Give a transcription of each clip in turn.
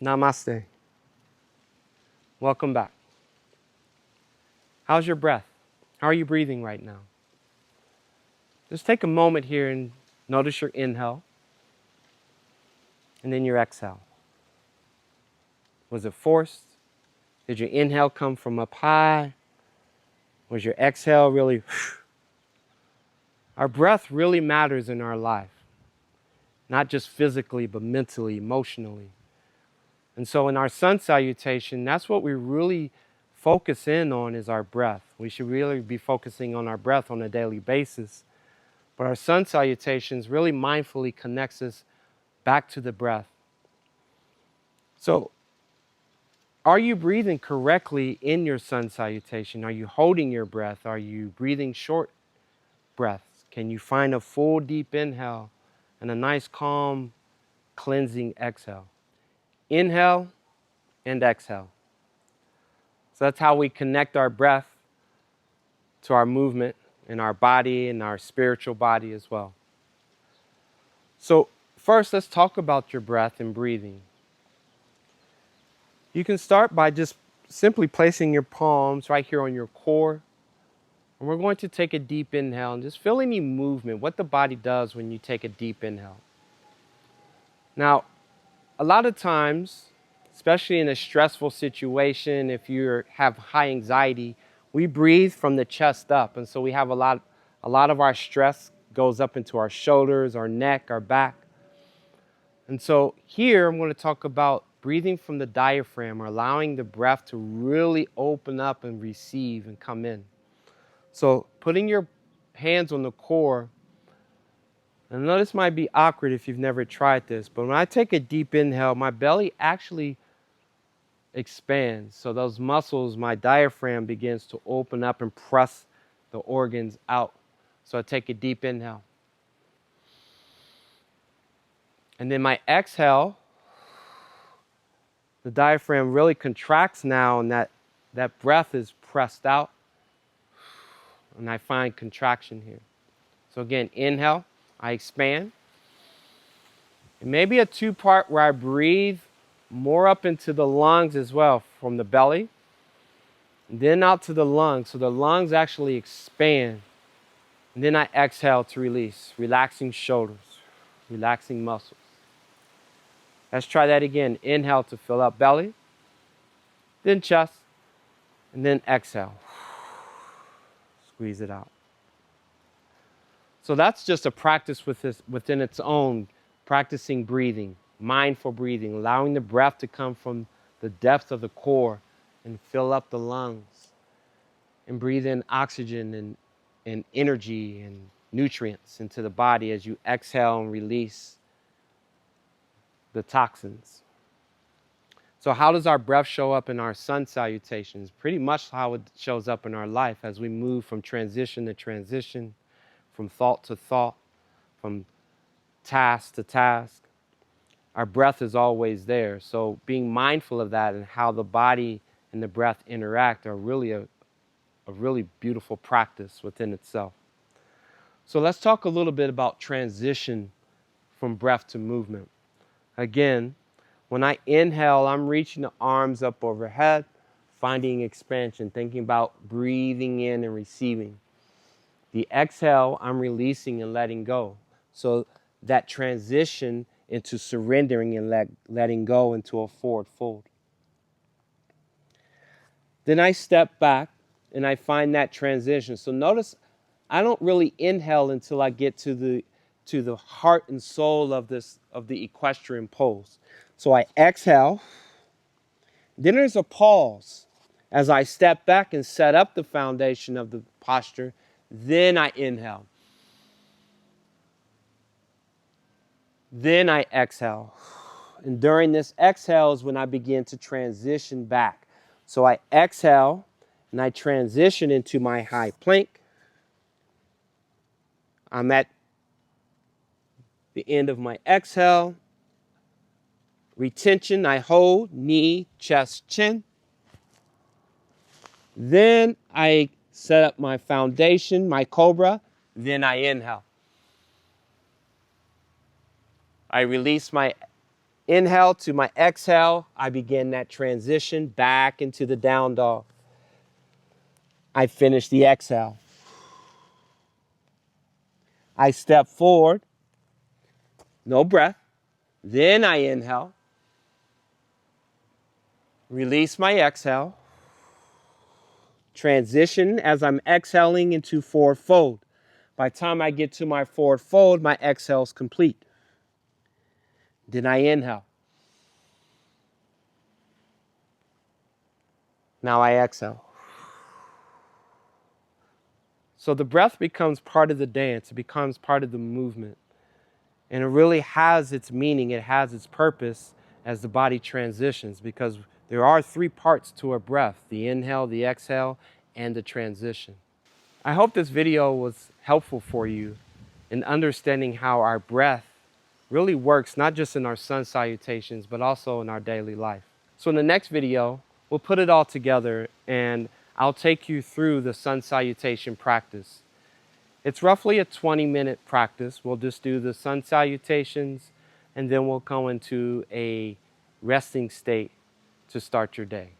Namaste. Welcome back. How's your breath? How are you breathing right now? Just take a moment here and notice your inhale and then your exhale. Was it forced? Did your inhale come from up high? Was your exhale really? Our breath really matters in our life, not just physically, but mentally, emotionally. And so in our sun salutation, that's what we really focus in on is our breath. We should really be focusing on our breath on a daily basis. But our sun salutations really mindfully connects us back to the breath. So are you breathing correctly in your sun salutation? Are you holding your breath? Are you breathing short breaths? Can you find a full deep inhale and a nice calm cleansing exhale? Inhale and exhale. So that's how we connect our breath to our movement in our body and our spiritual body as well. So first, let's talk about your breath and breathing. You can start by just simply placing your palms right here on your core. And we're going to take a deep inhale and just feel any movement, what the body does when you take a deep inhale. Now, a lot of times, especially in a stressful situation, if you have high anxiety, we breathe from the chest up. And so we have a lot of our stress goes up into our shoulders, our neck, our back. And so here I'm going to talk about breathing from the diaphragm, or allowing the breath to really open up and receive and come in. So putting your hands on the core, and I know this might be awkward if you've never tried this, but when I take a deep inhale, my belly actually expands. So those muscles, my diaphragm begins to open up and press the organs out. So I take a deep inhale. And then my exhale, the diaphragm really contracts now, and that breath is pressed out. And I find contraction here. So again, inhale, I expand. And maybe a two-part where I breathe more up into the lungs as well, from the belly, and then out to the lungs. So the lungs actually expand. And then I exhale to release, relaxing shoulders, relaxing muscles. Let's try that again. Inhale to fill up belly, then chest, and then exhale. Squeeze it out. So that's just a practice within its own, practicing breathing, mindful breathing, allowing the breath to come from the depth of the core and fill up the lungs and breathe in oxygen and energy and nutrients into the body as you exhale and release the toxins. So how does our breath show up in our sun salutations? Pretty much how it shows up in our life as we move from transition to transition, from thought to thought, from task to task. Our breath is always there. So being mindful of that and how the body and the breath interact are really a really beautiful practice within itself. So let's talk a little bit about transition from breath to movement. Again, when I inhale, I'm reaching the arms up overhead, finding expansion, thinking about breathing in and receiving. The exhale, I'm releasing and letting go. So that transition into surrendering and letting go into a forward fold. Then I step back and I find that transition. So notice I don't really inhale until I get to the heart and soul of the equestrian pose. So I exhale. Then there's a pause as I step back and set up the foundation of the posture. Then I inhale. Then I exhale. And during this exhale is when I begin to transition back. So I exhale and I transition into my high plank. I'm at the end of my exhale. Retention, I hold, knee, chest, chin. Then I set up my foundation, my cobra. Then I inhale. I release my inhale to my exhale, I begin that transition back into the down dog. I finish the exhale. I step forward, no breath. Then I inhale, release my exhale, transition as I'm exhaling into forward fold. By the time I get to my forward fold, my exhale is complete. Then I inhale. Now I exhale. So the breath becomes part of the dance. It becomes part of the movement. And it really has its meaning. It has its purpose as the body transitions, because there are 3 parts to a breath: the inhale, the exhale, and the transition. I hope this video was helpful for you in understanding how our breath really works, not just in our sun salutations, but also in our daily life. So in the next video, we'll put it all together and I'll take you through the sun salutation practice. It's roughly a 20-minute practice. We'll just do the sun salutations and then we'll go into a resting state to start your day.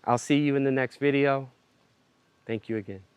I'll see you in the next video. Thank you again.